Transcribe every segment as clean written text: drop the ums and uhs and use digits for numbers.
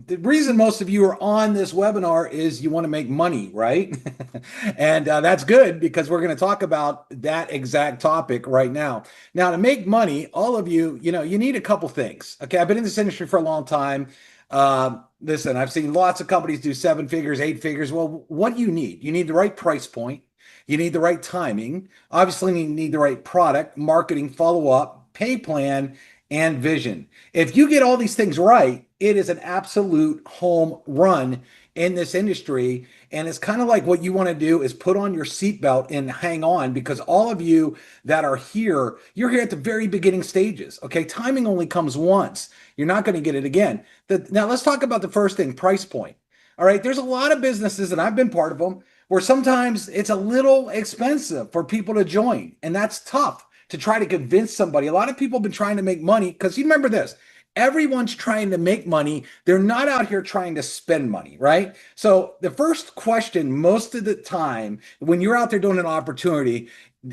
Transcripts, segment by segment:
the reason most of you are on this webinar is you want to make money, right? And that's good because we're going to talk about that exact topic right now. Now, to make money, all of you, you need a couple things. Okay, I've been in this industry for a long time. Listen, I've seen lots of companies do seven figures, eight figures. Well, what do you need? You need the right price point. You need the right timing. Obviously, you need the right product, marketing, follow up, pay plan, and vision. If you get all these things right, it is an absolute home run in this industry. And it's kind of like what you want to do is put on your seatbelt and hang on because all of you that are here, you're here at the very beginning stages. Okay. Timing only comes once. You're not going to get it again. Now, let's talk about the first thing, price point. All right. There's a lot of businesses, and I've been part of them, where sometimes it's a little expensive for people to join. And that's tough to try to convince somebody. A lot of people have been trying to make money because you remember this. Everyone's trying to make money. They're not out here trying to spend money, right? So the first question most of the time when you're out there doing an opportunity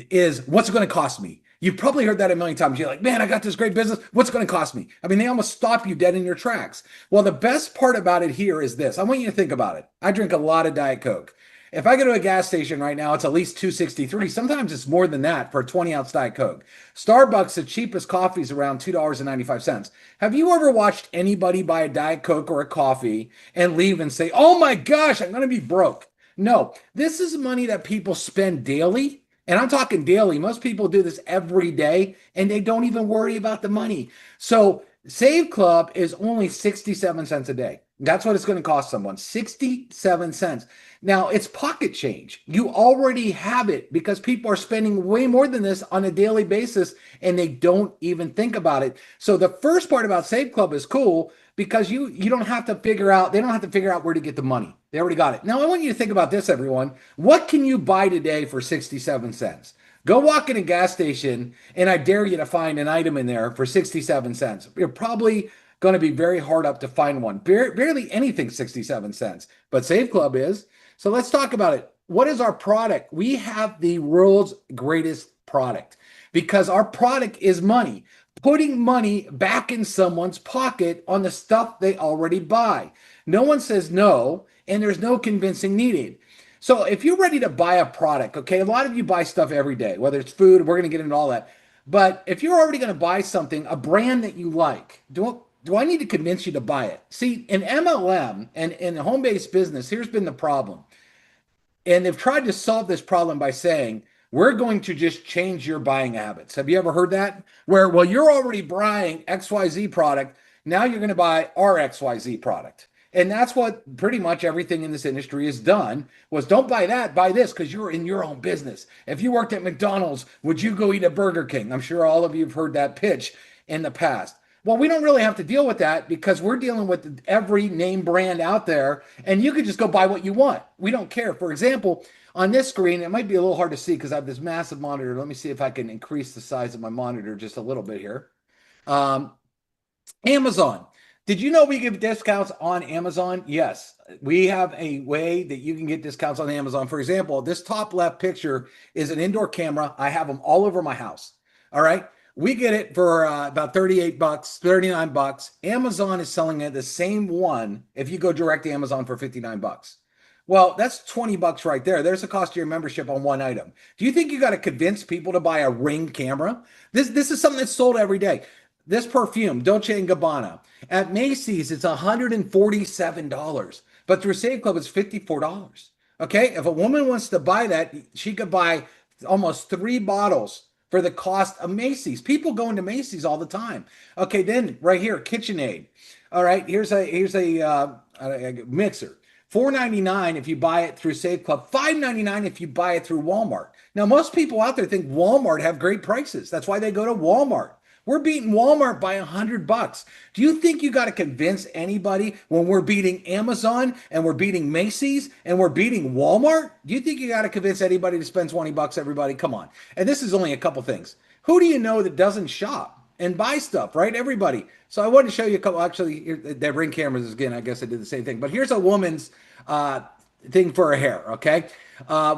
is what's it going to cost me? You've probably heard that a million times. You're like, man, I got this great business. What's it going to cost me? I mean, they almost stop you dead in your tracks. Well, the best part about it here is this. I want you to think about it. I drink a lot of Diet Coke. If I go to a gas station right now, it's at least 263. Sometimes it's more than that for a 20-ounce Diet Coke. Starbucks, the cheapest coffee is around $2.95. Have you ever watched anybody buy a Diet Coke or a coffee and leave and say, oh my gosh, I'm going to be broke? No, this is money that people spend daily. And I'm talking daily. Most people do this every day and they don't even worry about the money. So Save Club is only 67 cents a day. That's what it's going to cost someone, 67 cents. Now, it's pocket change. You already have it because people are spending way more than this on a daily basis and they don't even think about it. So the first part about Save Club is cool because you don't have to figure out, they don't have to figure out where to get the money. They already got it. Now, I want you to think about this, everyone. What can you buy today for 67 cents? Go walk in a gas station and I dare you to find an item in there for 67 cents. You're probably going to be very hard up to find one. Barely anything 67 cents, but Save Club is. So let's talk about it. What is our product? We have the world's greatest product because our product is money, putting money back in someone's pocket on the stuff they already buy. No one says no, and there's no convincing needed. So if you're ready to buy a product, okay, a lot of you buy stuff every day, whether it's food, we're going to get into all that. But if you're already going to buy something, a brand that you like, do I need to convince you to buy it? See, in MLM and in home-based business, here's been the problem. And they've tried to solve this problem by saying, we're going to just change your buying habits. Have you ever heard that? Where, well, you're already buying XYZ product. Now you're going to buy our XYZ product. And that's what pretty much everything in this industry has done was don't buy that, buy this because you're in your own business. If you worked at McDonald's, would you go eat at Burger King? I'm sure all of you have heard that pitch in the past. Well, we don't really have to deal with that because we're dealing with every name brand out there and you could just go buy what you want. We don't care. For example, on this screen, it might be a little hard to see because I have this massive monitor. Let me see if I can increase the size of my monitor just a little bit here. Um, Amazon. Did you know we give discounts on Amazon? Yes, we have a way that you can get discounts on Amazon. For example, this top left picture is an indoor camera. I have them all over my house. All right. We get it for about 38 bucks, 39 bucks. Amazon is selling it the same one if you go direct to Amazon for 59 bucks. Well, that's 20 bucks right there. There's the cost of your membership on one item. Do you think you got to convince people to buy a Ring camera? This is something that's sold every day. This perfume, Dolce and Gabbana, at Macy's, it's $147, but through Save Club, it's $54. Okay, if a woman wants to buy that, she could buy almost three bottles for the cost of Macy's. People go into Macy's all the time. Okay, then right here, KitchenAid. All right, here's a mixer. $4.99 if you buy it through Save Club, $5.99 if you buy it through Walmart. Now, most people out there think Walmart have great prices. That's why they go to Walmart. We're beating Walmart by $100. Do you think you got to convince anybody when we're beating Amazon and we're beating Macy's and we're beating Walmart? Do you think you got to convince anybody to spend 20 bucks, everybody? Come on. And this is only a couple things. Who do you know that doesn't shop and buy stuff, right? Everybody. So I wanted to show you a couple, actually, that Ring cameras, again, I guess I did the same thing. But here's a woman's thing for a hair. Okay.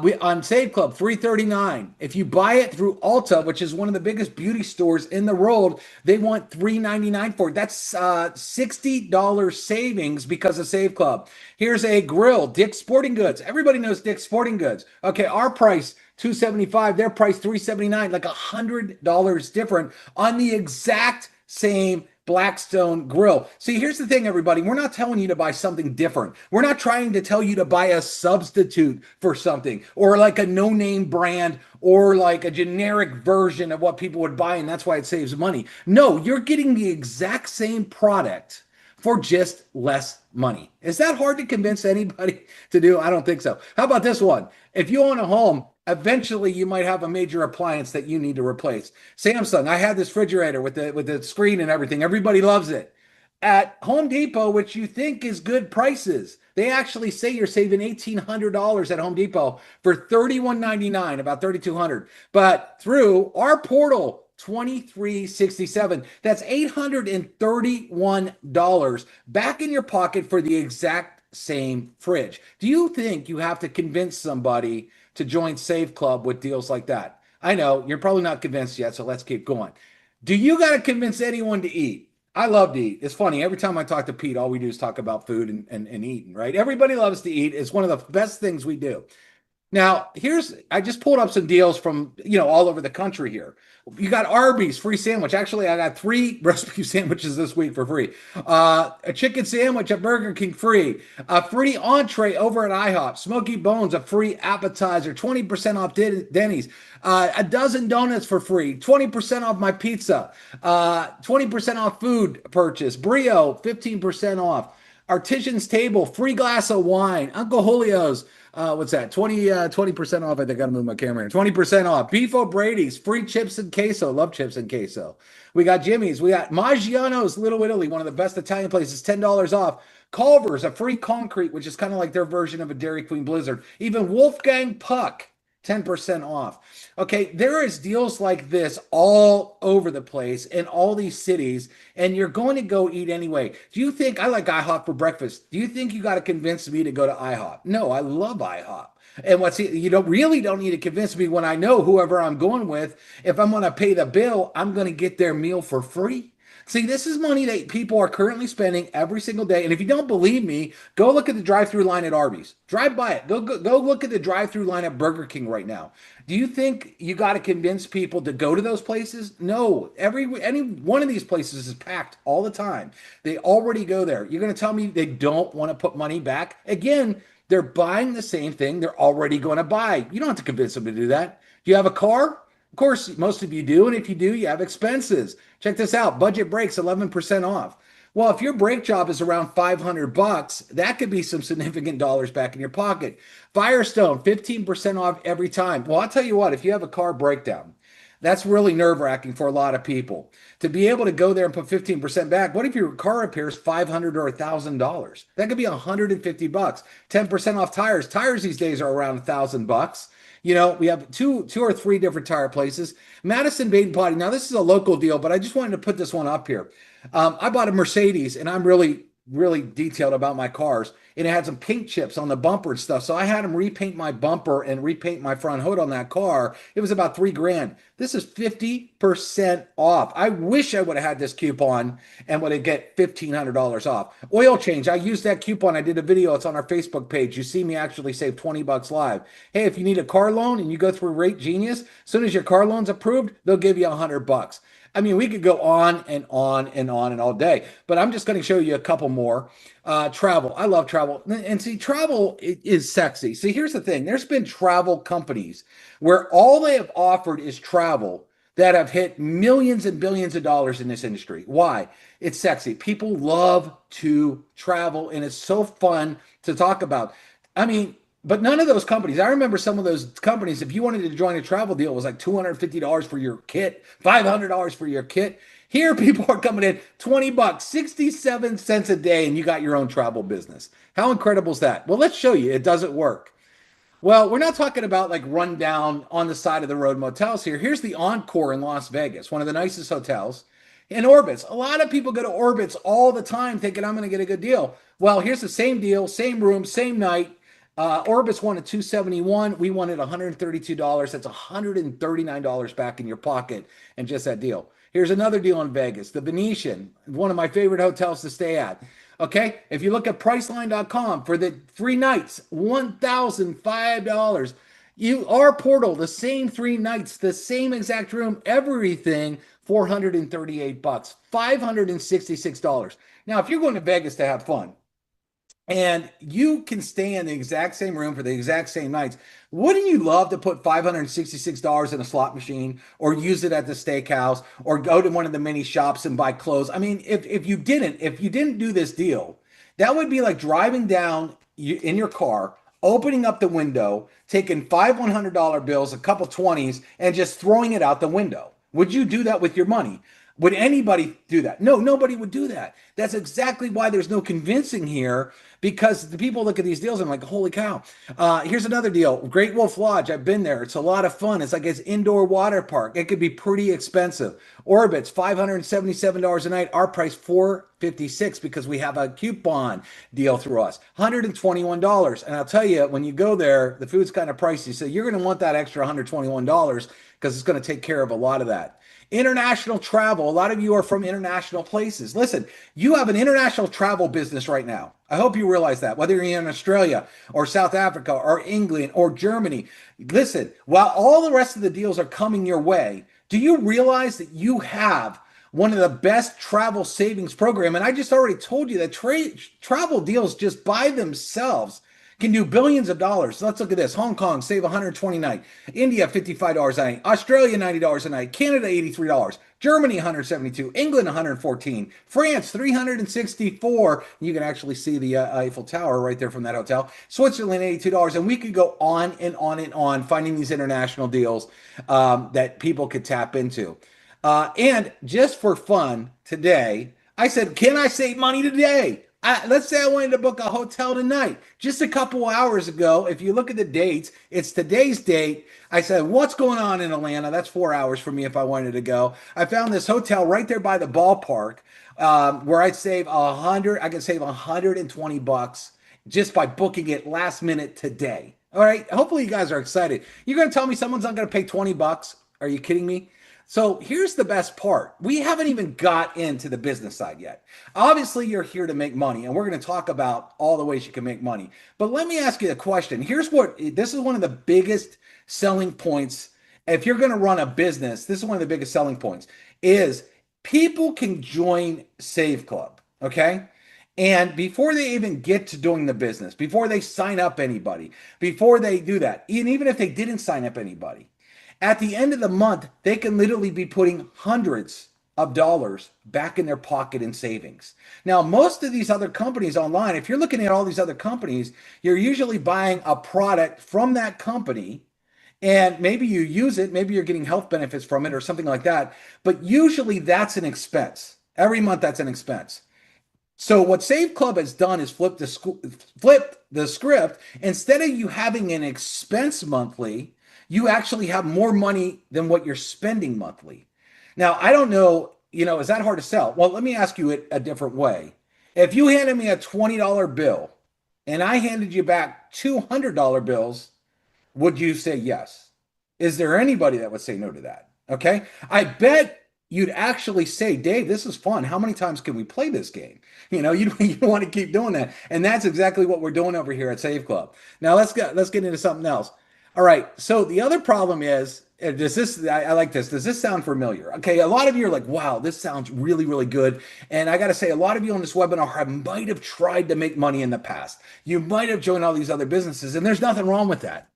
We on Save Club 339. If you buy it through Ulta, which is one of the biggest beauty stores in the world, they want 399 for it. That's $60 savings because of Save Club. Here's a grill, Dick's Sporting Goods. Everybody knows Dick's Sporting Goods. Okay, our price 275, their price 379, like $100 different on the exact same Blackstone grill. See, here's the thing, everybody. We're not telling you to buy something different. We're not trying to tell you to buy a substitute for something or like a no-name brand or like a generic version of what people would buy, and that's why it saves money. No, you're getting the exact same product for just less money. Is that hard to convince anybody to do? I don't think so. How about this one? If you own a home, eventually you might have a major appliance that you need to replace. Samsung, I had this refrigerator with the screen and everything. Everybody loves it. At Home Depot, which you think is good prices, they actually say you're saving $1,800 at Home Depot for $31.99, about $3,200. But through our portal, 2367. That's $831 back in your pocket for the exact same fridge. Do you think you have to convince somebody to join Save Club with deals like that? I know you're probably not convinced yet, so let's keep going. Do you got to convince anyone to eat? I love to eat. It's funny. Every time I talk to Pete, all we do is talk about food and eating, right? Everybody loves to eat. It's one of the best things we do. Now, I just pulled up some deals from, all over the country here. You got Arby's free sandwich. Actually, I got 3 recipe sandwiches this week for free. A chicken sandwich at Burger King free. A free entree over at IHOP. Smoky Bones, a free appetizer. 20% off Denny's. A dozen donuts for free. 20% off my pizza. 20% off food purchase. Brio, 15% off. Artisan's Table, free glass of wine. Uncle Julio's, what's that? 20% off. I think I gotta move my camera here. 20% off. Beef O'Brady's, free chips and queso. Love chips and queso. We got Jimmy's. We got Maggiano's, Little Italy, one of the best Italian places, $10 off. Culver's, a free concrete, which is kind of like their version of a Dairy Queen Blizzard. Even Wolfgang Puck, 10% off. Okay, there is deals like this all over the place in all these cities, and you're going to go eat anyway. Do you think I like IHOP for breakfast? Do you think you got to convince me to go to IHOP? No, I love IHOP. And you don't need to convince me when I know whoever I'm going with, if I'm going to pay the bill, I'm going to get their meal for free. See, this is money that people are currently spending every single day. And if you don't believe me, go look at the drive-through line at Arby's. Drive by it. Go look at the drive-through line at Burger King right now. Do you think you got to convince people to go to those places? No. Any one of these places is packed all the time. They already go there. You're going to tell me they don't want to put money back? Again, they're buying the same thing they're already going to buy. You don't have to convince them to do that. Do you have a car? Of course, most of you do. And if you do, you have expenses. Check this out. Budget Brakes, 11% off. Well, if your brake job is around $500, that could be some significant dollars back in your pocket. Firestone, 15% off every time. Well, I'll tell you what, if you have a car breakdown, that's really nerve-wracking for a lot of people. To be able to go there and put 15% back, what if your car repairs $500 or $1,000? That could be $150. 10% off tires. Tires these days are around $1,000. We have two or three different tire places. Madison Bait and Potty. Now, this is a local deal, but I just wanted to put this one up here. I bought a Mercedes, and I'm really, really detailed about my cars, and it had some paint chips on the bumper and stuff. So I had them repaint my bumper and repaint my front hood on that car. It was about $3,000. This is 50% off. I wish I would have had this coupon and would have get $1,500 off. Oil change. I used that coupon. I did a video. It's on our Facebook page. You see me actually save $20 live. Hey, if you need a car loan and you go through Rate Genius, as soon as your car loan's approved, they'll give you $100. I mean, we could go on and on and on and all day, but I'm just going to show you a couple more. Travel. I love travel. And see, travel is sexy. See, here's the thing. There's been travel companies where all they have offered is travel that have hit millions and billions of dollars in this industry. Why? It's sexy. People love to travel, and it's so fun to talk about. I mean, but none of those companies, I remember some of those companies, if you wanted to join a travel deal, it was like $250 for your kit, $500 for your kit. Here, people are coming in $20, 67 cents a day, and you got your own travel business. How incredible is that? Well, let's show you. It doesn't work. Well, we're not talking about like rundown on the side of the road motels here. Here's the Encore in Las Vegas, one of the nicest hotels. In Orbitz, a lot of people go to Orbitz all the time thinking I'm going to get a good deal. Well, here's the same deal, same room, same night. Orbis wanted 271. We wanted $132. That's $139 back in your pocket and just that deal. Here's another deal in Vegas, the Venetian, one of my favorite hotels to stay at. Okay, if you look at Priceline.com for the 3 nights, $1,005. Our portal, the same 3 nights, the same exact room, everything, 438 bucks, $566. Now, if you're going to Vegas to have fun, and you can stay in the exact same room for the exact same nights. Wouldn't you love to put $566 in a slot machine or use it at the steakhouse or go to one of the mini shops and buy clothes? I mean, if you didn't do this deal, that would be like driving down in your car, opening up the window, taking five $100 bills, a couple 20s, and just throwing it out the window. Would you do that with your money? Would anybody do that? No, nobody would do that. That's exactly why there's no convincing here, because the people look at these deals and I'm like, holy cow. Here's another deal. Great Wolf Lodge. I've been there. It's a lot of fun. It's like it's indoor water park. It could be pretty expensive. Orbitz, $577 a night. Our price, $456 because we have a coupon deal through us. $121. And I'll tell you, when you go there, the food's kind of pricey. So you're going to want that extra $121 because it's going to take care of a lot of that. International travel. A lot of you are from international places. Listen, you have an international travel business right now. I hope you realize that, whether you're in Australia or South Africa or England or Germany. Listen, while all the rest of the deals are coming your way, do you realize that you have one of the best travel savings program? And I just already told you that travel deals just by themselves can do billions of dollars. So let's look at this. Hong Kong, save $120 a night. India, $55 a night. Australia, $90 a night. Canada, $83. Germany, $172. England, $114. France, $364. You can actually see the Eiffel Tower right there from that hotel. Switzerland, $82. And we could go on and on and on finding these international deals that people could tap into. And just for fun today, I said, can I save money today? Let's say I wanted to book a hotel tonight. Just a couple hours ago, if you look at the dates, it's today's date. I said, what's going on in Atlanta? That's 4 hours for me if I wanted to go. I found this hotel right there by the ballpark where I can save $120 just by booking it last minute today. All right. Hopefully you guys are excited. You're going to tell me someone's not going to pay $20? Are you kidding me? So here's the best part. We haven't even got into the business side yet. Obviously, you're here to make money, and we're going to talk about all the ways you can make money. But let me ask you a question. This is one of the biggest selling points. If you're going to run a business, this is one of the biggest selling points, is people can join Save Club, okay? And before they even get to doing the business, before they sign up anybody, before they do that, and even if they didn't sign up anybody, at the end of the month, they can literally be putting hundreds of dollars back in their pocket in savings. Now, most of these other companies online, if you're looking at all these other companies, you're usually buying a product from that company and maybe you use it, maybe you're getting health benefits from it or something like that. But usually that's an expense. Every month, that's an expense. So what Save Club has done is flip the script. Instead of you having an expense monthly, you actually have more money than what you're spending monthly. Now, I don't know, is that hard to sell? Well, let me ask you it a different way. If you handed me a $20 bill and I handed you back $200 bills, would you say yes? Is there anybody that would say no to that? Okay. I bet you'd actually say, Dave, this is fun. How many times can we play this game? You want to keep doing that. And that's exactly what we're doing over here at Save Club. Now let's get into something else. All right. So the other problem is, I like this. Does this sound familiar? Okay. A lot of you are like, wow, this sounds really, really good. And I got to say, a lot of you on this webinar might have tried to make money in the past. You might have joined all these other businesses, and there's nothing wrong with that.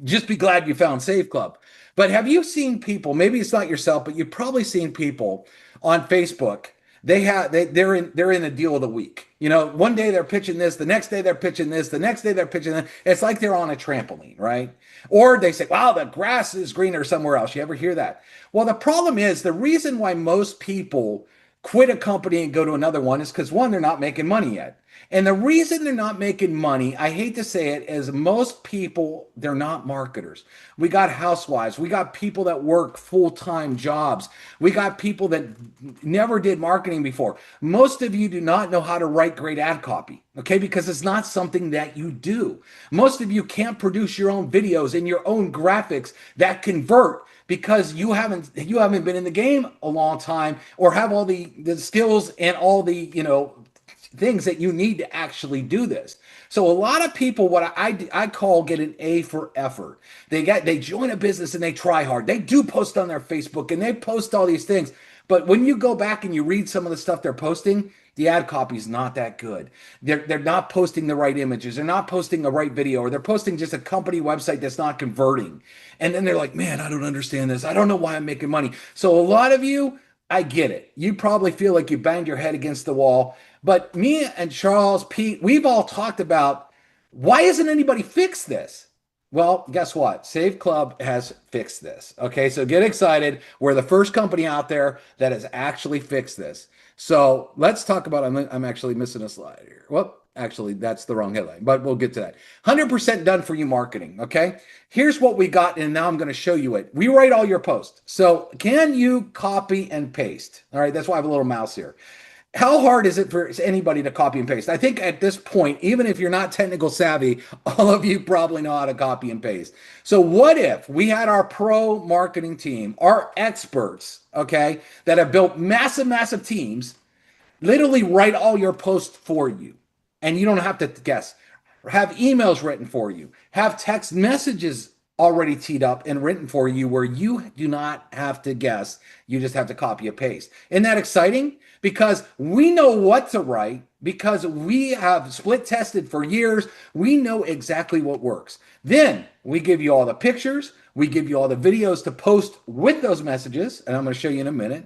Just be glad you found Save Club. But have you seen people, maybe it's not yourself, but you've probably seen people on Facebook. They're in a deal of the week. One day they're pitching this, the next day they're pitching this, the next day they're pitching that. It's like they're on a trampoline, right? Or they say, wow, the grass is greener somewhere else. You ever hear that? Well, the problem is the reason why most people quit a company and go to another one is because one, they're not making money yet. And the reason they're not making money, I hate to say it, is most people, they're not marketers. We got housewives, we got people that work full-time jobs, we got people that never did marketing before. Most of you do not know how to write great ad copy, okay? Because it's not something that you do. Most of you can't produce your own videos and your own graphics that convert because you haven't been in the game a long time or have all the skills and all the things that you need to actually do this. So a lot of people, what I call get an A for effort. They join a business and they try hard. They do post on their Facebook and they post all these things. But when you go back and you read some of the stuff they're posting, the ad copy is not that good. They're not posting the right images. They're not posting the right video, or they're posting just a company website that's not converting. And then they're like, man, I don't understand this. I don't know why I'm making money. So a lot of you, I get it. You probably feel like you banged your head against the wall. But me and Charles, Pete, we've all talked about why isn't anybody fixed this? Well, guess what? Save Club has fixed this. Okay, so get excited. We're the first company out there that has actually fixed this. So let's talk about. I'm actually missing a slide here. Well, actually, that's the wrong headline, but we'll get to that. 100% done for you marketing. Okay, here's what we got, and now I'm going to show you it. We write all your posts. So can you copy and paste? All right, that's why I have a little mouse here. How hard is it for anybody to copy and paste? I think at this point, even if you're not technical savvy, all of you probably know how to copy and paste. So what if we had our pro marketing team, our experts, okay, that have built massive, massive teams, literally write all your posts for you, and you don't have to guess. Have emails written for you. Have text messages already teed up and written for you where you do not have to guess. You just have to copy and paste. Isn't that exciting? Because we know what to write, because we have split tested for years. We know exactly what works. Then we give you all the pictures. We give you all the videos to post with those messages. And I'm going to show you in a minute.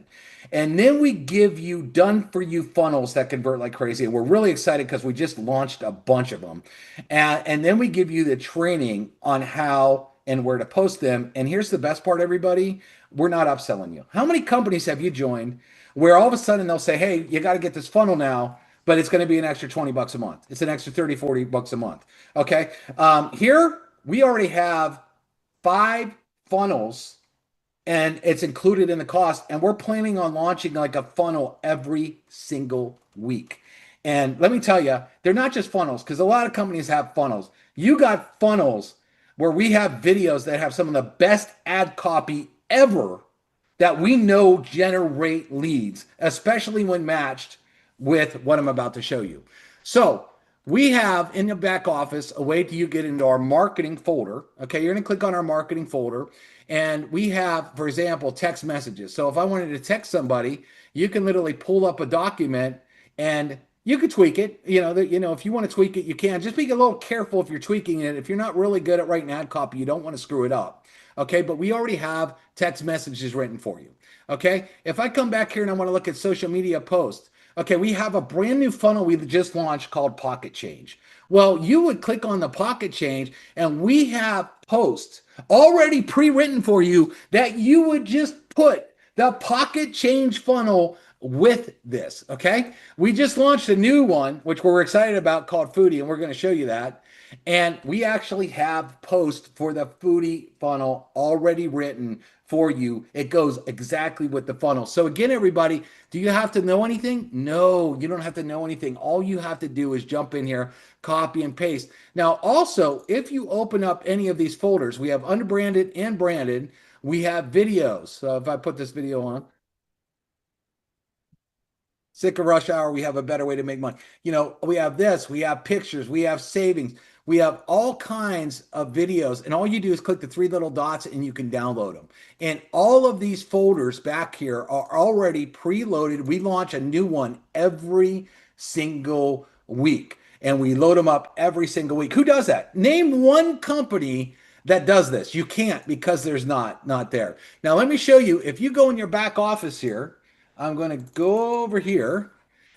And then we give you done for you funnels that convert like crazy. And we're really excited because we just launched a bunch of them. And then we give you the training on how and where to post them. And here's the best part, everybody. We're not upselling you. How many companies have you joined where all of a sudden they'll say, hey, you got to get this funnel now, but it's going to be an extra 20 bucks a month. It's an extra 30, 40 bucks a month. Okay. Here we already have 5 funnels and it's included in the cost. And we're planning on launching like a funnel every single week. And let me tell you, they're not just funnels, because a lot of companies have funnels. You got funnels where we have videos that have some of the best ad copy ever that we know generate leads, especially when matched with what I'm about to show you. So we have in the back office a way to you get into our marketing folder. Okay, you're going to click on our marketing folder, and we have, for example, text messages. So if I wanted to text somebody, you can literally pull up a document and you could tweak it. If you want to tweak it, you can. Just be a little careful if you're tweaking it. If you're not really good at writing ad copy, you don't want to screw it up. Okay, but we already have text messages written for you. Okay, if I come back here and I want to look at social media posts, okay, we have a brand new funnel we just launched called Pocket Change. Well, you would click on the Pocket Change, and we have posts already pre-written for you that you would just put the Pocket Change funnel with this. Okay, we just launched a new one, which we're excited about, called Foodie, and we're going to show you that. And we actually have posts for the Foodie funnel already written for you. It goes exactly with the funnel. So again, everybody, do you have to know anything? No, you don't have to know anything. All you have to do is jump in here, copy and paste. Now, also, if you open up any of these folders, we have unbranded and branded. We have videos. So if I put this video on, sick of rush hour, we have a better way to make money. We have this, we have pictures, we have savings, we have all kinds of videos, and all you do is click the 3 little dots and you can download them. And all of these folders back here are already preloaded. We launch a new one every single week, and we load them up every single week. Who does that? Name one company that does this. You can't, because there's not there. Now let me show you. If you go in your back office here, I'm going to go over here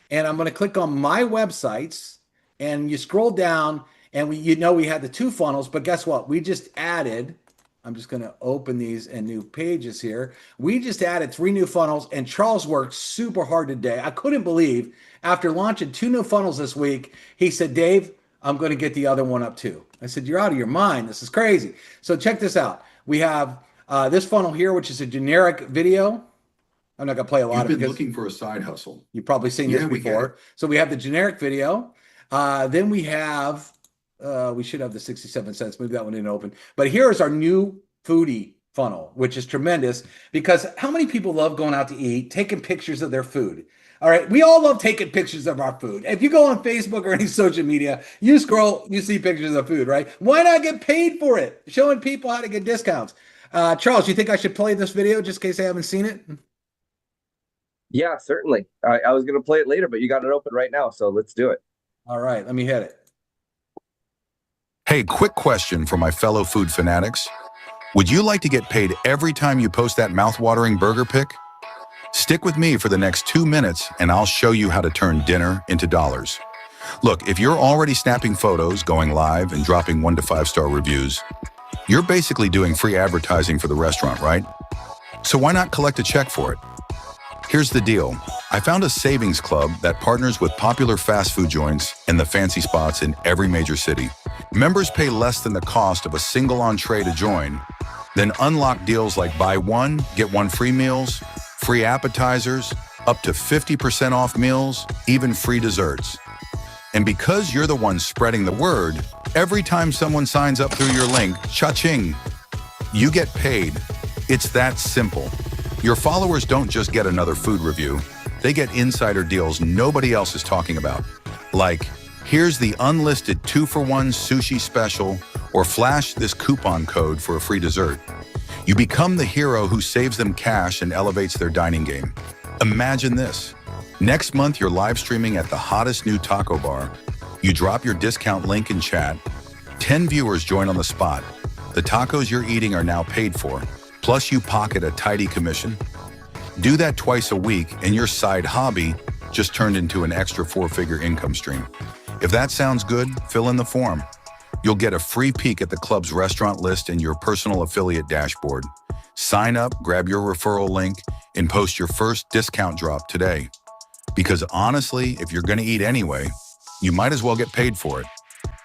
and I'm going to click on my websites, and you scroll down, and we had the 2 funnels, but guess what? We just added, I'm just going to open these in new pages here. We just added 3 new funnels, and Charles worked super hard today. I couldn't believe after launching 2 new funnels this week, he said, Dave, I'm going to get the other one up too. I said, you're out of your mind. This is crazy. So check this out. We have this funnel here, which is a generic video. I'm not going to play a lot of it. You've been looking for a side hustle. You've probably seen this before. So we have the generic video. Then we have, we should have the 67 cents. Maybe that one didn't open. But here is our new foodie funnel, which is tremendous because how many people love going out to eat, taking pictures of their food? All right. We all love taking pictures of our food. If you go on Facebook or any social media, you scroll, you see pictures of food, right? Why not get paid for it? Showing people how to get discounts. Charles, you think I should play this video just in case they haven't seen it? Yeah, certainly. I was going to play it later, but you got it open right now, so let's do it. All right, let me hit it. Hey, quick question for my fellow food fanatics. Would you like to get paid every time you post that mouth-watering burger pic? Stick with me for the next 2 minutes and I'll show you how to turn dinner into dollars. Look, if you're already snapping photos, going live, and dropping 1 to 5-star reviews, you're basically doing free advertising for the restaurant, right? So why not collect a check for it? Here's the deal. I found a savings club that partners with popular fast food joints and the fancy spots in every major city. Members pay less than the cost of a single entree to join, then unlock deals like buy one, get one free meals, free appetizers, up to 50% off meals, even free desserts. And because you're the one spreading the word, every time someone signs up through your link, cha-ching, you get paid. It's that simple. Your followers don't just get another food review, they get insider deals nobody else is talking about. Like, here's the unlisted 2-for-1 sushi special, or flash this coupon code for a free dessert. You become the hero who saves them cash and elevates their dining game. Imagine this. Next month, you're live streaming at the hottest new taco bar. You drop your discount link in chat. 10 viewers join on the spot. The tacos you're eating are now paid for. Plus you pocket a tidy commission. Do that twice a week and your side hobby just turned into an extra 4-figure income stream. If that sounds good, fill in the form. You'll get a free peek at the club's restaurant list and your personal affiliate dashboard. Sign up, grab your referral link, and post your first discount drop today. Because honestly, if you're gonna eat anyway, you might as well get paid for it.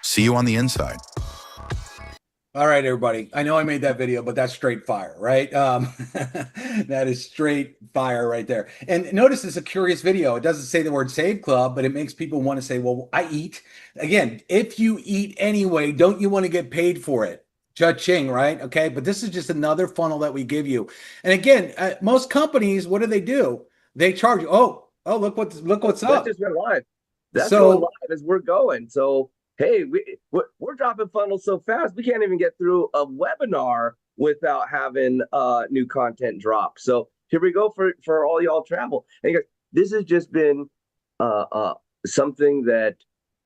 See you on the inside. All right, everybody. I know I made that video, but that's straight fire, right? That is straight fire right there. And notice it's a curious video. It doesn't say the word Save Club, but it makes people want to say, well, I eat. Again, if you eat anyway, don't you want to get paid for it? Cha-ching, right? Okay, but this is just another funnel that we give you. And again, most companies, what do? They charge you. Oh, look what's up. That just went live. That's going live as we're going. So hey, we're dropping funnels so fast, we can't even get through a webinar without having new content drop. So here we go for all y'all travel. And guys, this has just been something that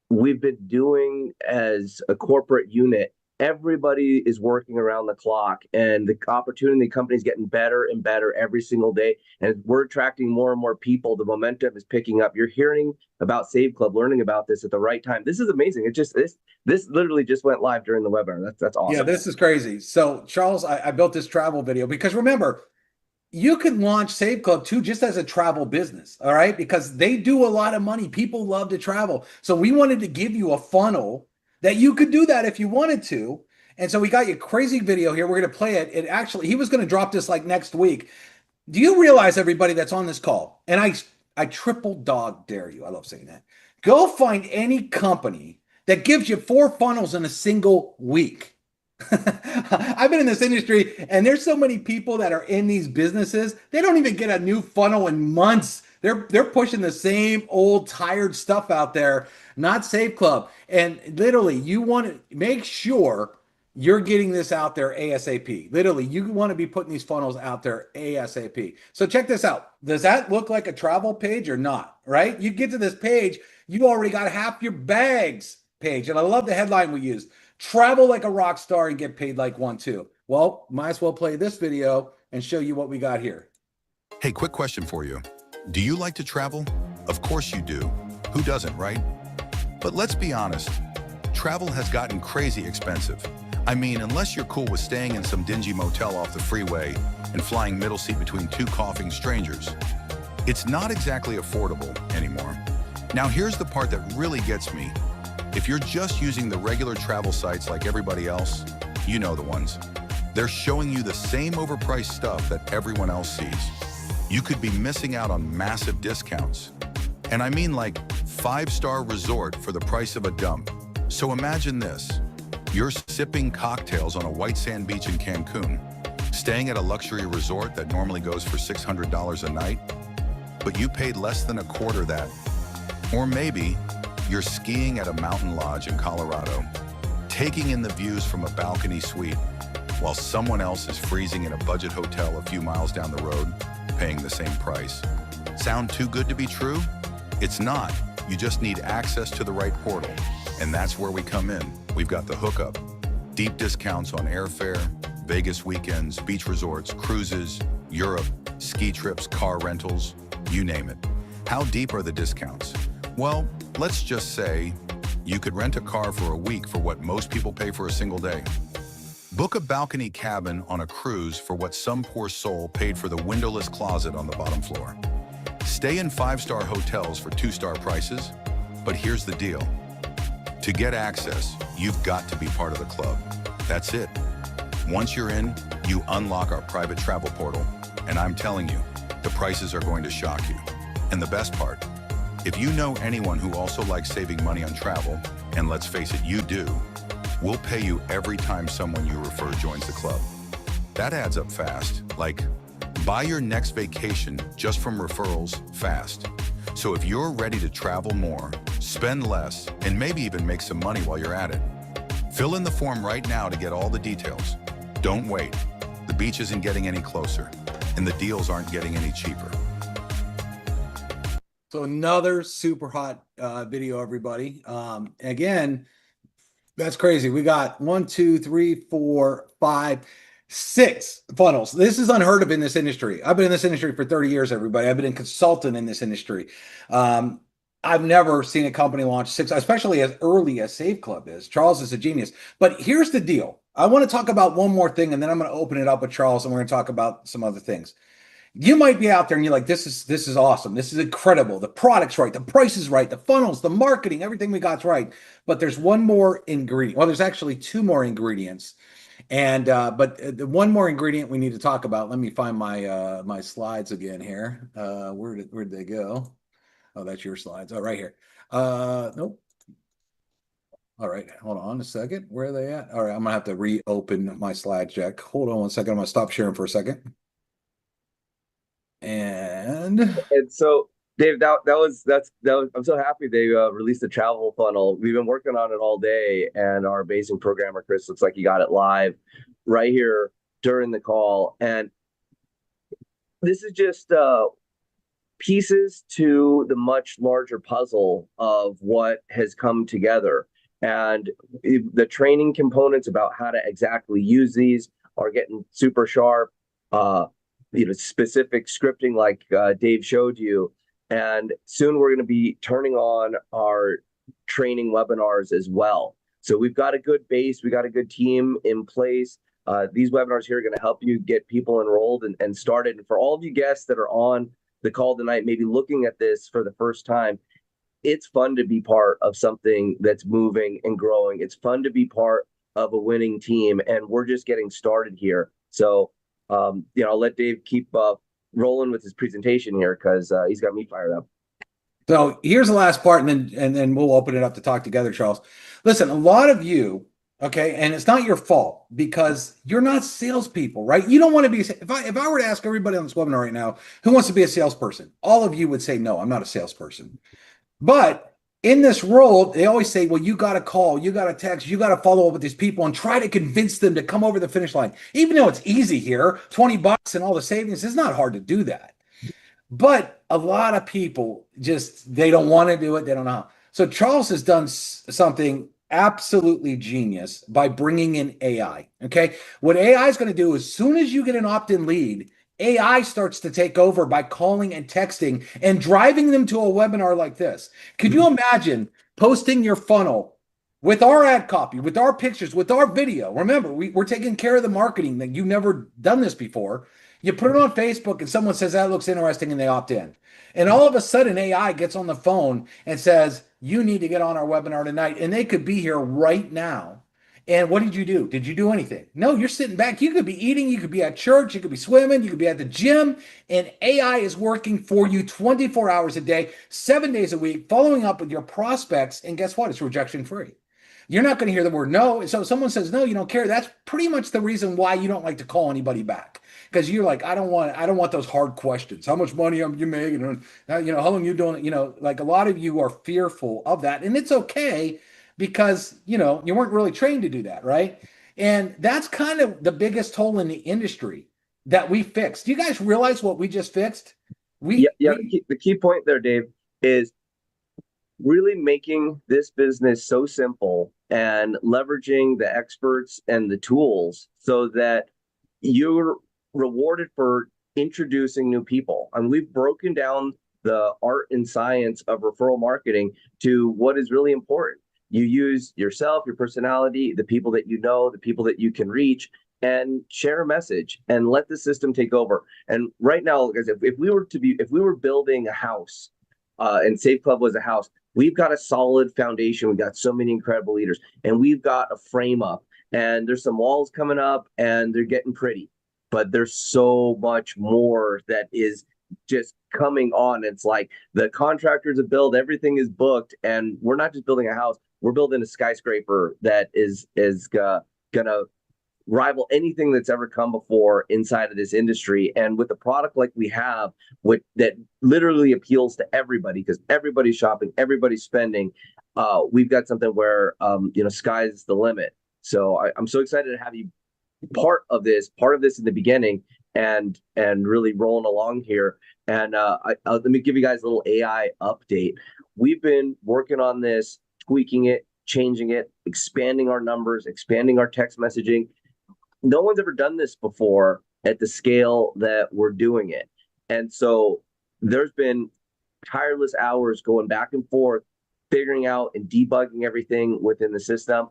we've been doing as a corporate unit. Everybody is working around the clock, and the opportunity, the company's getting better and better every single day. And we're attracting more and more people. The momentum is picking up. You're hearing about Save Club, learning about this at the right time. This is amazing. It just this literally just went live during the webinar. That's awesome. Yeah, this is crazy. So Charles, I built this travel video because remember, you can launch Save Club too, just as a travel business. All right, because they do a lot of money. People love to travel. So we wanted to give you a funnel that you could do that if you wanted to. And so we got you a crazy video here. We're going to play it. It actually, he was going to drop this like next week. Do you realize, everybody that's on this call, and I triple dog dare you, I love saying that, go find any company that gives you 4 funnels in a single week. I've been in this industry, and there's so many people that are in these businesses, they don't even get a new funnel in months. They're pushing the same old tired stuff out there, not Save Club. And literally, you want to make sure you're getting this out there ASAP. Literally, you want to be putting these funnels out there ASAP. So check this out. Does that look like a travel page or not? Right? You get to this page, you already got half your bags page. And I love the headline we used. Travel like a rock star and get paid like one too. Well, might as well play this video and show you what we got here. Hey, quick question for you. Do you like to travel? Of course you do. Who doesn't, right? But let's be honest. travel has gotten crazy expensive. I mean, unless you're cool with staying in some dingy motel off the freeway and flying middle seat between two coughing strangers, it's not exactly affordable anymore. Now here's the part that really gets me. If you're just using the regular travel sites like everybody else, you know the ones. They're showing you the same overpriced stuff that everyone else sees. You could be missing out on massive discounts. And I mean like 5-star resort for the price of a dump. So imagine this. You're sipping cocktails on a white sand beach in Cancun, staying at a luxury resort that normally goes for $600 a night, but you paid less than a quarter that. Or maybe you're skiing at a mountain lodge in Colorado, taking in the views from a balcony suite, while someone else is freezing in a budget hotel a few miles down the road, paying the same price. Sound too good to be true? It's not. You just need access to the right portal. And that's where we come in. We've got the hookup. Deep discounts on airfare, Vegas weekends, beach resorts, cruises, Europe, ski trips, car rentals, you name it. How deep are the discounts? Well, let's just say you could rent a car for a week for what most people pay for a single day. Book a balcony cabin on a cruise for what some poor soul paid for the windowless closet on the bottom floor. Stay in 5-star hotels for 2-star prices, but here's the deal. To get access, you've got to be part of the club. That's it. Once you're in, you unlock our private travel portal, and I'm telling you, the prices are going to shock you. And the best part, if you know anyone who also likes saving money on travel, and let's face it, you do, we'll pay you every time someone you refer joins the club. That adds up fast. Like, buy your next vacation just from referrals fast. So if you're ready to travel more, spend less, and maybe even make some money while you're at it, fill in the form right now to get all the details. Don't wait. The beach isn't getting any closer, and the deals aren't getting any cheaper. So another super hot video, everybody. Again, that's crazy. We got 1, 2, 3, 4, 5, 6 funnels. This is unheard of in this industry. I've been in this industry for 30 years, everybody. I've been a consultant in this industry. I've never seen a company launch 6, especially as early as Save Club is. Charles is a genius. But here's the deal. I want to talk about one more thing, and then I'm going to open it up with Charles, and we're going to talk about some other things. You might be out there and you're like, this is awesome. This is incredible. The product's right. The price is right. The funnels, the marketing, everything we got's right. But there's one more ingredient. Well, there's actually 2 more ingredients. And but the one more ingredient we need to talk about. Let me find my my slides again here. Where'd they go? Oh, that's your slides. Oh, right here. Nope. All right, hold on a second. Where are they at? All right, I'm gonna have to reopen my slide deck. Hold on one second. I'm gonna stop sharing for a second. And so Dave, I'm so happy they released the travel funnel. We've been working on it all day, and our amazing programmer Chris looks like he got it live right here during the call. And this is just pieces to the much larger puzzle of what has come together. And the training components about how to exactly use these are getting super sharp. Specific scripting like Dave showed you. And soon we're going to be turning on our training webinars as well. So we've got a good base. We got a good team in place. These webinars here are going to help you get people enrolled and started. And for all of you guests that are on the call tonight, maybe looking at this for the first time, it's fun to be part of something that's moving and growing. It's fun to be part of a winning team. And we're just getting started here. So, I'll let Dave keep rolling with his presentation here because he's got me fired up. So here's the last part, and then we'll open it up to talk together, Charles. Listen, a lot of you, okay, and it's not your fault because you're not salespeople, right? You don't want to be. If I were to ask everybody on this webinar right now who wants to be a salesperson, all of you would say no, I'm not a salesperson. But in this role, they always say, well, you got to call, you got to text, you got to follow up with these people and try to convince them to come over the finish line. Even though it's easy here, $20 and all the savings, it's not hard to do that. But a lot of people they don't want to do it. They don't know how. So Charles has done something absolutely genius by bringing in AI. Okay. What AI is going to do, as soon as you get an opt-in lead, AI starts to take over by calling and texting and driving them to a webinar like this. Could you imagine posting your funnel with our ad copy, with our pictures, with our video. Remember, we're taking care of the marketing that you've never done this before. You put it on Facebook and someone says that looks interesting and they opt in. And all of a sudden, AI gets on the phone and says, you need to get on our webinar tonight. And they could be here right now. And what did you do? Did you do anything? No, you're sitting back. You could be eating, you could be at church, you could be swimming, you could be at the gym, and AI is working for you 24 hours a day, 7 days a week, following up with your prospects. And guess what? It's rejection free. You're not going to hear the word no. So if someone says no, you don't care. That's pretty much the reason why you don't like to call anybody back, because you're like, I don't want those hard questions. How much money are you making? How long you doing? Like a lot of you are fearful of that, and it's okay because you weren't really trained to do that, right? And that's kind of the biggest hole in the industry that we fixed. Do you guys realize what we just fixed? The key point there, Dave, is really making this business so simple and leveraging the experts and the tools so that you're rewarded for introducing new people. And we've broken down the art and science of referral marketing to what is really important. You use yourself, your personality, the people that you know, the people that you can reach, and share a message and let the system take over. And right now, guys, if we were building a house, and Safe Club was a house, we've got a solid foundation. We've got so many incredible leaders, and we've got a frame up, and there's some walls coming up, and they're getting pretty, but there's so much more that is just coming on. It's like the contractors have built, everything is booked, and we're not just building a house, we're building a skyscraper that is gonna rival anything that's ever come before inside of this industry. And with a product like we have, that literally appeals to everybody, because everybody's shopping, everybody's spending, we've got something where sky's the limit. So I'm so excited to have you part of this in the beginning, and really rolling along here. And let me give you guys a little AI update. We've been working on this, tweaking it, changing it, expanding our numbers, expanding our text messaging. No one's ever done this before at the scale that we're doing it. And so there's been tireless hours going back and forth, figuring out and debugging everything within the system.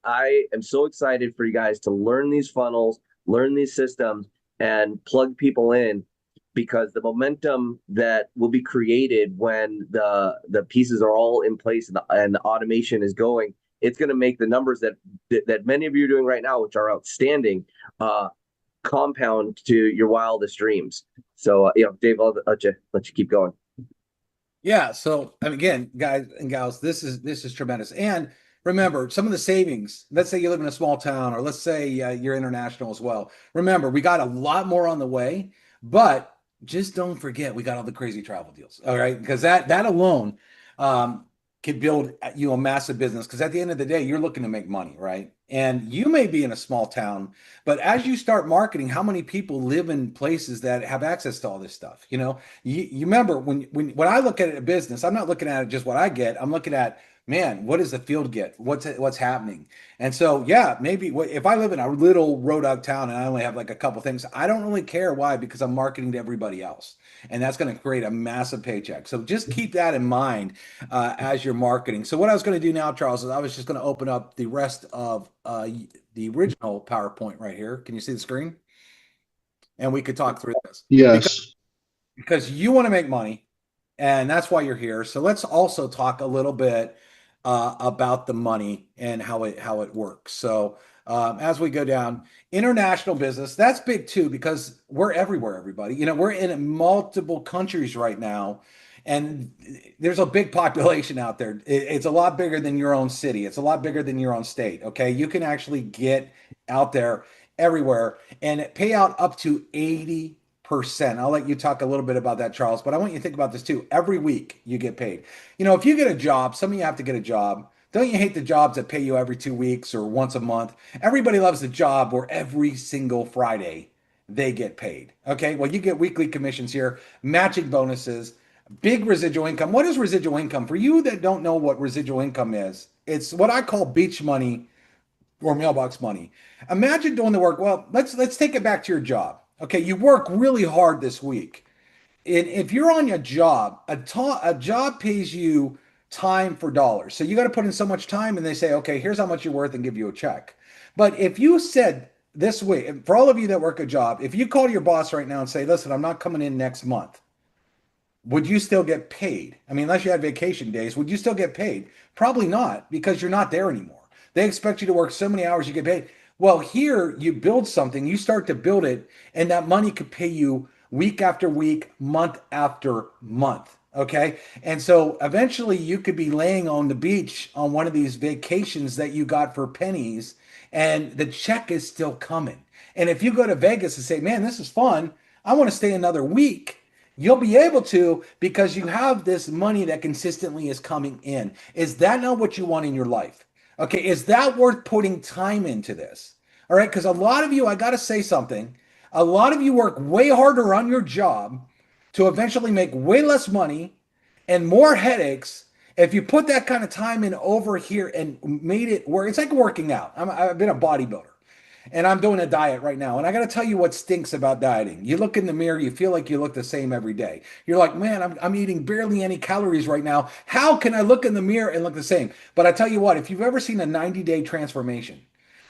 I am so excited for you guys to learn these funnels, learn these systems, and plug people in, because the momentum that will be created when the pieces are all in place and the automation is going, it's going to make the numbers that many of you are doing right now, which are outstanding, compound to your wildest dreams. So, Dave, I'll let you keep going. Yeah. So again, guys and gals, this is tremendous. And remember, some of the savings, let's say you live in a small town, or let's say you're international as well. Remember, we got a lot more on the way, but just don't forget, we got all the crazy travel deals. All right. Because that alone could build a massive business. Because at the end of the day, you're looking to make money, right? And you may be in a small town, but as you start marketing, how many people live in places that have access to all this stuff? You remember when I look at a business, I'm not looking at it just what I get. I'm looking at, man, what does the field get? What's happening? And so, yeah, maybe if I live in a little Roanoke town and I only have like a couple things, I don't really care. Why? Because I'm marketing to everybody else, and that's going to create a massive paycheck. So just keep that in mind as you're marketing. So what I was going to do now, Charles, is I was just going to open up the rest of the original PowerPoint right here. Can you see the screen? And we could talk through this. Yes. Because you want to make money, and that's why you're here. So let's also talk a little bit about the money and how it works. So as we go down, international business, that's big too, because we're everywhere, everybody. We're in multiple countries right now, and there's a big population out there. It's a lot bigger than your own city. It's a lot bigger than your own state. Okay, you can actually get out there everywhere and pay out up to 80%. I'll let you talk a little bit about that, Charles, but I want you to think about this too. Every week you get paid. If you get a job, some of you have to get a job. Don't you hate the jobs that pay you every 2 weeks or once a month? Everybody loves the job where every single Friday they get paid. Okay, well, you get weekly commissions here, matching bonuses, big residual income. What is residual income? For you that don't know what residual income is, it's what I call beach money or mailbox money. Imagine doing the work. Well, let's take it back to your job. Okay, you work really hard this week. And if you're on your job, a job pays you time for dollars. So you got to put in so much time and they say, okay, here's how much you're worth and give you a check. But if you said this way, for all of you that work a job, if you call your boss right now and say, listen, I'm not coming in next month, would you still get paid? I mean, unless you had vacation days, would you still get paid? Probably not, because you're not there anymore. They expect you to work so many hours you get paid. Well, here you build something, you start to build it, and that money could pay you week after week, month after month. Okay. And so eventually you could be laying on the beach on one of these vacations that you got for pennies, and the check is still coming. And if you go to Vegas and say, man, this is fun, I want to stay another week, you'll be able to, because you have this money that consistently is coming in. Is that not what you want in your life? Okay, is that worth putting time into this? All right, because a lot of you, I got to say something, a lot of you work way harder on your job to eventually make way less money and more headaches. If you put that kind of time in over here and made it where it's like working out. I've been a bodybuilder and I'm doing a diet right now. And I got to tell you what stinks about dieting. You look in the mirror, you feel like you look the same every day. You're like, man, I'm eating barely any calories right now. How can I look in the mirror and look the same? But I tell you what, if you've ever seen a 90-day transformation,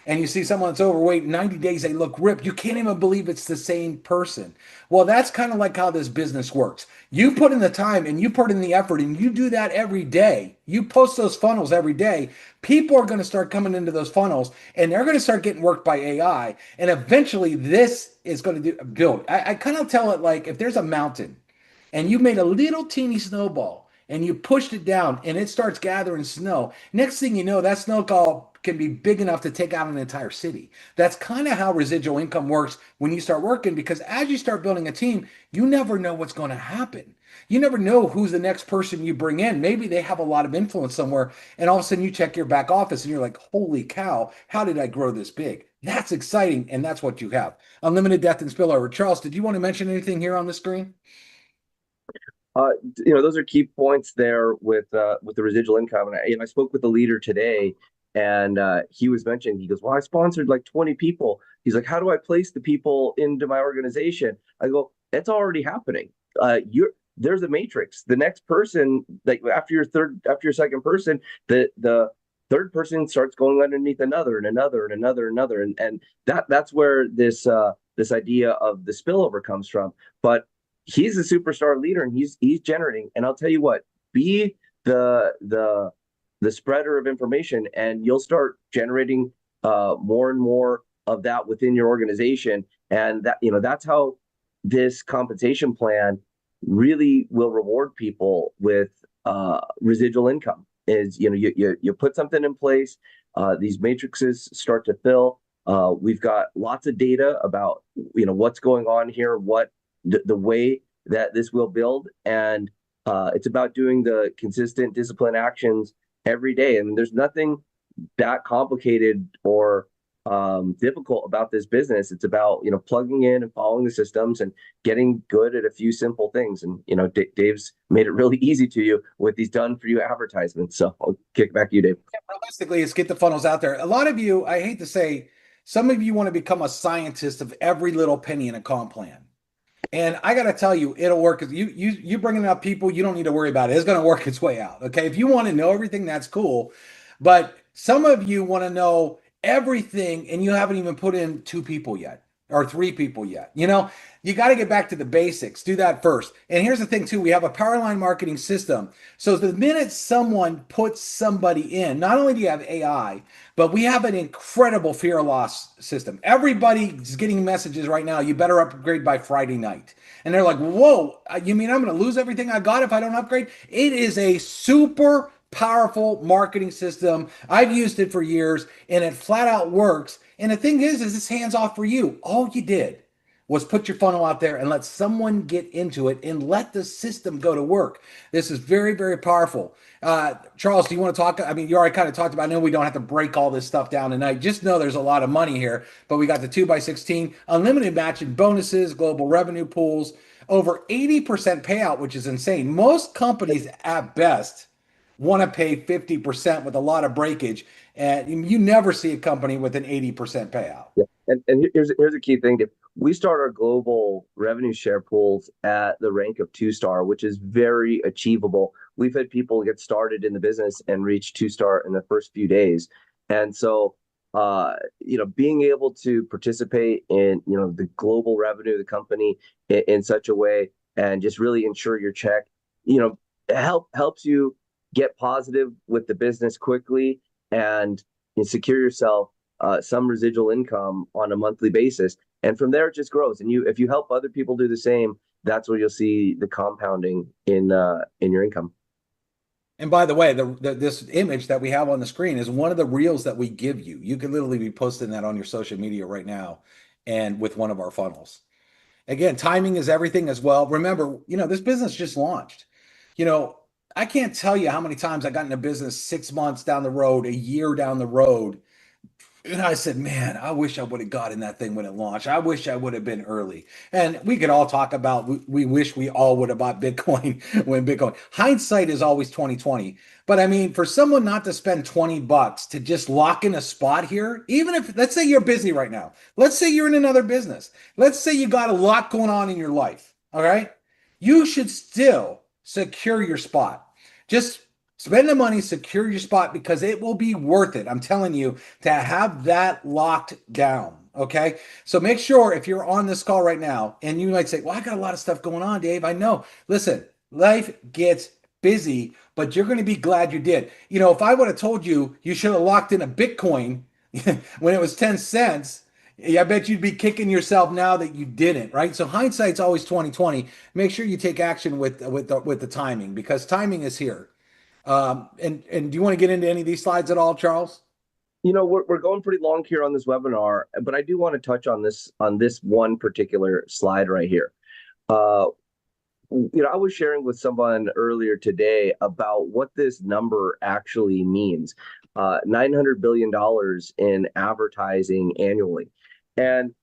and you see someone that's overweight, 90 days, they look ripped. You can't even believe it's the same person. Well, that's kind of like how this business works. You put in the time and you put in the effort and you do that every day. You post those funnels every day. People are going to start coming into those funnels and they're going to start getting worked by AI. And eventually this is going to build. I kind of tell it like if there's a mountain and you made a little teeny snowball and you pushed it down and it starts gathering snow. Next thing you know, that snowball can be big enough to take out an entire city. That's kind of how residual income works when you start working, because as you start building a team, you never know what's going to happen. You never know who's the next person you bring in. Maybe they have a lot of influence somewhere, and all of a sudden you check your back office and you're like, holy cow, how did I grow this big? That's exciting, and that's what you have. Unlimited death and spillover. Charles, did you want to mention anything here on the screen? Those are key points there with the residual income. And I spoke with the leader today, and he was mentioning, he goes, well, I sponsored like 20 people. He's like, how do I place the people into my organization? I go, it's already happening. There's a matrix. The next person, like after your second person, the third person starts going underneath another and another and another and another. And that's where this idea of the spillover comes from. But he's a superstar leader and he's generating. And I'll tell you what, be the spreader of information, and you'll start generating more and more of that within your organization. And that's how this compensation plan really will reward people with residual income. Is you put something in place, these matrices start to fill. We've got lots of data about what's going on here, what the way that this will build, and it's about doing the consistent discipline actions every day. And there's nothing that complicated or difficult about this business. It's about plugging in and following the systems and getting good at a few simple things. And Dave's made it really easy to you with these done for you advertisements. So I'll kick it back to you, Dave. Yeah, realistically, it's get the funnels out there. A lot of you, I hate to say, some of you want to become a scientist of every little penny in a comp plan. And I got to tell you, it'll work. You bringing up people, you don't need to worry about it. It's going to work its way out. Okay. If you want to know everything, that's cool. But some of you want to know everything and you haven't even put in 2 people yet or 3 people yet. You got to get back to the basics. Do that first. And here's the thing too. We have a power line marketing system. So the minute someone puts somebody in, not only do you have AI, but we have an incredible fear loss system. Everybody's getting messages right now. You better upgrade by Friday night. And they're like, whoa, you mean I'm going to lose everything I got if I don't upgrade? It is a super powerful marketing system. I've used it for years and it flat out works. And the thing is it's hands off for you. All you did was put your funnel out there and let someone get into it and let the system go to work. This is very, very powerful. Charles, do you want to talk? I mean, you already kind of talked about, I know we don't have to break all this stuff down tonight. Just know there's a lot of money here, but we got the 2x16, unlimited matching bonuses, global revenue pools, over 80% payout, which is insane. Most companies at best want to pay 50% with a lot of breakage. And you never see a company with an 80% payout. Yeah. And here's a key thing. We start our global revenue share pools at the rank of 2-star, which is very achievable. we've had people get started in the business and reach 2-star in the first few days. And so, being able to participate in, the global revenue of the company in such a way and just really ensure your check, helps you get positive with the business quickly and secure yourself some residual income on a monthly basis. And from there, it just grows. And if you help other people do the same, that's where you'll see the compounding in your income. And by the way, this image that we have on the screen is one of the reels that we give you. You can literally be posting that on your social media right now and with one of our funnels. Again, timing is everything as well. Remember, this business just launched. I can't tell you how many times I got into business 6 months down the road, a year down the road, and I said, man, I wish I would have got in that thing when it launched. I wish I would have been early. And we could all talk about, we wish we all would have bought Bitcoin when Bitcoin. Hindsight is always 2020. But I mean, for someone not to spend $20 to just lock in a spot here, even if, let's say you're busy right now. Let's say you're in another business. Let's say you got a lot going on in your life. All right. You should still secure your spot. Just spend the money, secure your spot, because it will be worth it. I'm telling you, to have that locked down. Okay. So make sure if you're on this call right now and you might say, well, I got a lot of stuff going on, Dave. I know. Listen, life gets busy, but you're going to be glad you did. If I would have told you you should have locked in a Bitcoin when it was 10 cents, I bet you'd be kicking yourself now that you didn't, right? So hindsight's always 2020. Make sure you take action with the timing, because timing is here. And do you want to get into any of these slides at all, Charles? We're going pretty long here on this webinar, but I do want to touch on this one particular slide right here. I was sharing with someone earlier today about what this number actually means. $900 billion in advertising annually. And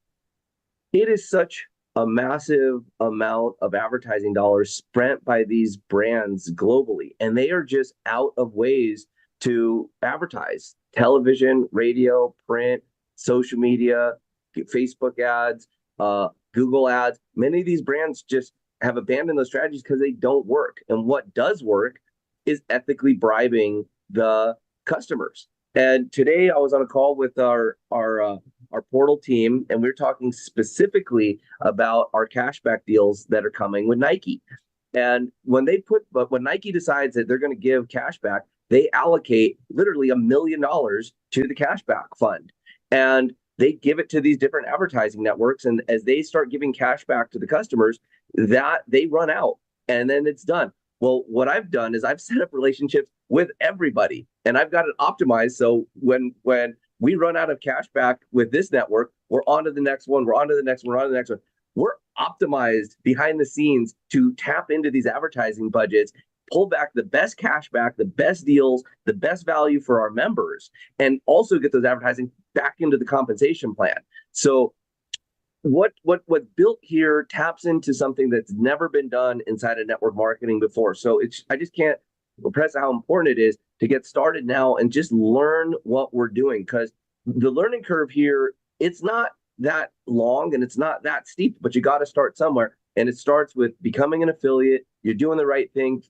it is such a massive amount of advertising dollars spent by these brands globally, and they are just out of ways to advertise: television, radio, print, social media, Facebook ads, Google ads. Many of these brands just have abandoned those strategies because they don't work. And what does work is ethically bribing the customers. And today I was on a call with our portal team, and we were talking specifically about our cashback deals that are coming with Nike. And when Nike decides that they're going to give cashback, they allocate literally $1 million to the cashback fund, and they give it to these different advertising networks. And as they start giving cash back to the customers, that they run out, and then it's done. Well, what I've done is I've set up relationships with everybody, and I've got it optimized. So when we run out of cash back with this network, we're on to the next one, we're on to the next one, we're on to the next one. We're optimized behind the scenes to tap into these advertising budgets, pull back the best cash back, the best deals, the best value for our members, and also get those advertising back into the compensation plan. So what built here taps into something that's never been done inside of network marketing before. So I just can't impress how important it is to get started now and just learn what we're doing, because the learning curve here, it's not that long and it's not that steep, but you got to start somewhere. And it starts with becoming an affiliate. You're doing the right thing.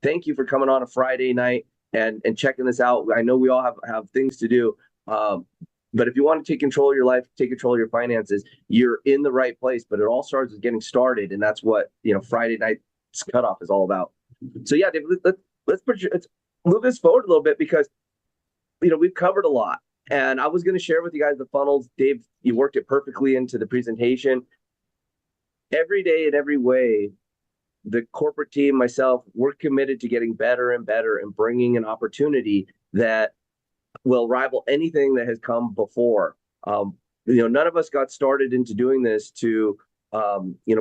Thank you for coming on a Friday night and checking this out. I know we all have things to do. But if you want to take control of your life, take control of your finances, you're in the right place. But it all starts with getting started. And that's what, Friday night's cutoff is all about. So yeah, Dave, let's move this forward a little bit, because, we've covered a lot. And I was going to share with you guys the funnels. Dave, you worked it perfectly into the presentation. Every day in every way, the corporate team, myself, we're committed to getting better and better and bringing an opportunity that will rival anything that has come before. None of us got started into doing this to,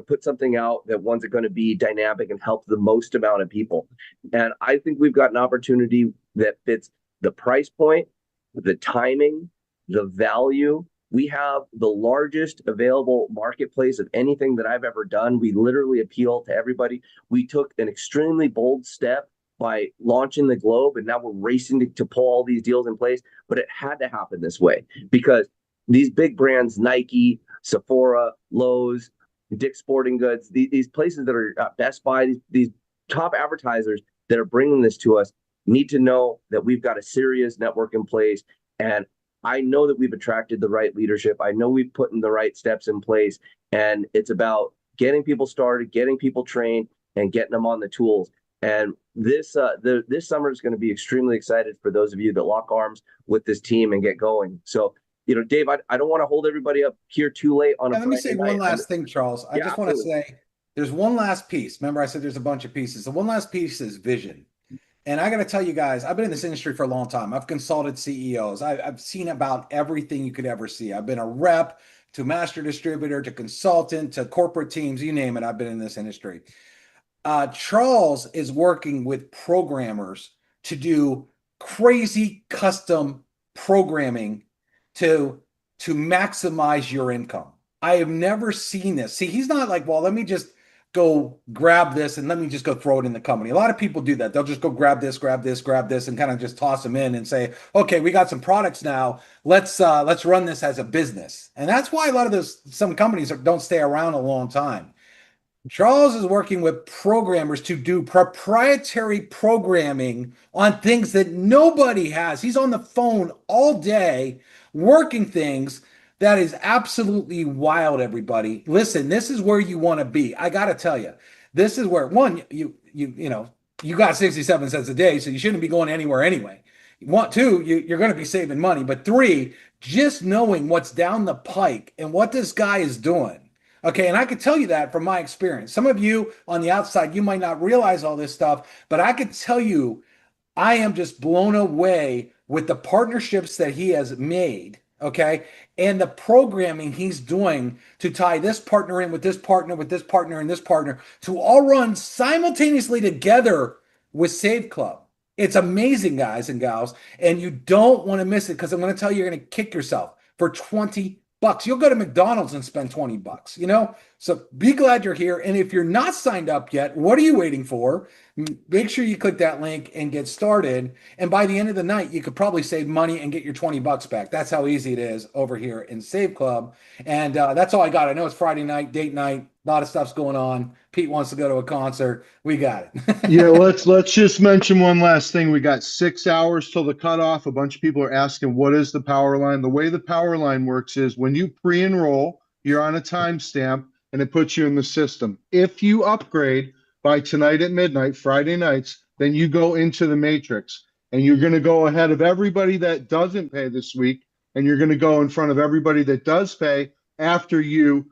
put something out that one's going to be dynamic and help the most amount of people. And I think we've got an opportunity that fits the price point, the timing, the value. We have the largest available marketplace of anything that I've ever done. We literally appeal to everybody. We took an extremely bold step by launching the Globe, and now we're racing to pull all these deals in place. But it had to happen this way, because these big brands, Nike, Sephora, Lowe's, Dick's Sporting Goods, these places that are Best Buy, these top advertisers, that are bringing this to us need to know that we've got a serious network in place. And I know that we've attracted the right leadership. I know we've put in the right steps in place. And it's about getting people started, getting people trained, and getting them on the tools. And this this summer is going to be extremely excited for those of you that lock arms with this team and get going. So, you know, Dave, I don't want to hold everybody up here too late on a Let me say one last thing, Charles. I just want to say there's one last piece. Remember, I said there's a bunch of pieces. The one last piece is vision. And I got to tell you guys, I've been in this industry for a long time. I've consulted CEOs. I've seen about everything you could ever see. I've been a rep to master distributor to consultant to corporate teams, you name it. I've been in this industry. Charles is working with programmers to do crazy custom programming to maximize your income. I have never seen this. See, he's not like, well, let me just go grab this and let me just go throw it in the company. A lot of people do that. They'll just go grab this, and kind of just toss them in and say, okay, we got some products now. Let's run this as a business. And that's why a lot of some companies don't stay around a long time. Charles is working with programmers to do proprietary programming on things that nobody has. He's on the phone all day working things. That is absolutely wild, everybody. Listen, this is where you want to be. I got to tell you, this is where, one, you got 67 cents a day, so you shouldn't be going anywhere anyway. Two, you're going to be saving money. But three, just knowing what's down the pike and what this guy is doing. Okay, and I could tell you that from my experience. Some of you on the outside, you might not realize all this stuff, but I could tell you, I am just blown away with the partnerships that he has made. Okay. And the programming he's doing to tie this partner in with this partner, with this partner, and this partner to all run simultaneously together with Save Club. It's amazing, guys and gals. And you don't want to miss it because I'm going to tell you, you're going to kick yourself for $20. You'll go to McDonald's and spend $20, you know? So be glad you're here. And if you're not signed up yet, what are you waiting for? Make sure you click that link and get started. And by the end of the night, you could probably save money and get your $20 back. That's how easy it is over here in Save Club. And that's all I got. I know it's Friday night, date night. A lot of stuff's going on. Pete wants to go to a concert. We got it. Yeah, let's just mention one last thing. We got 6 hours till the cutoff. A bunch of people are asking, what is the power line? The way the power line works is when you pre-enroll, you're on a timestamp and it puts you in the system. If you upgrade by tonight at midnight, Friday nights, then you go into the matrix and you're going to go ahead of everybody that doesn't pay this week. And you're going to go in front of everybody that does pay after you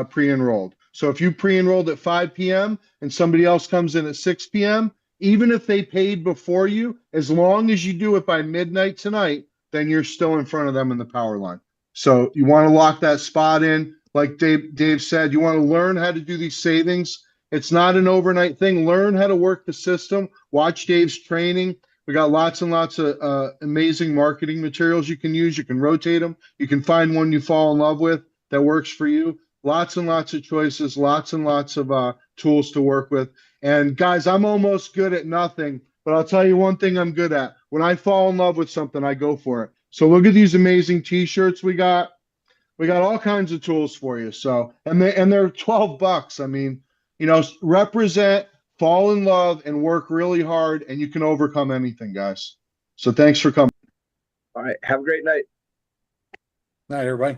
pre-enrolled. So if you pre-enrolled at 5 p.m. and somebody else comes in at 6 p.m., even if they paid before you, as long as you do it by midnight tonight, then you're still in front of them in the power line. So you want to lock that spot in. Like Dave said, you want to learn how to do these savings. It's not an overnight thing. Learn how to work the system. Watch Dave's training. We got lots and lots of amazing marketing materials you can use. You can rotate them. You can find one you fall in love with that works for you. Lots and lots of choices, lots and lots of tools to work with. And guys, I'm almost good at nothing, but I'll tell you one thing I'm good at. When I fall in love with something, I go for it. So look at these amazing t-shirts we got. We got all kinds of tools for you. So, and they're $12. I mean, you know, represent, fall in love, and work really hard, and you can overcome anything, guys. So thanks for coming. All right. Have a great night. Night, everybody.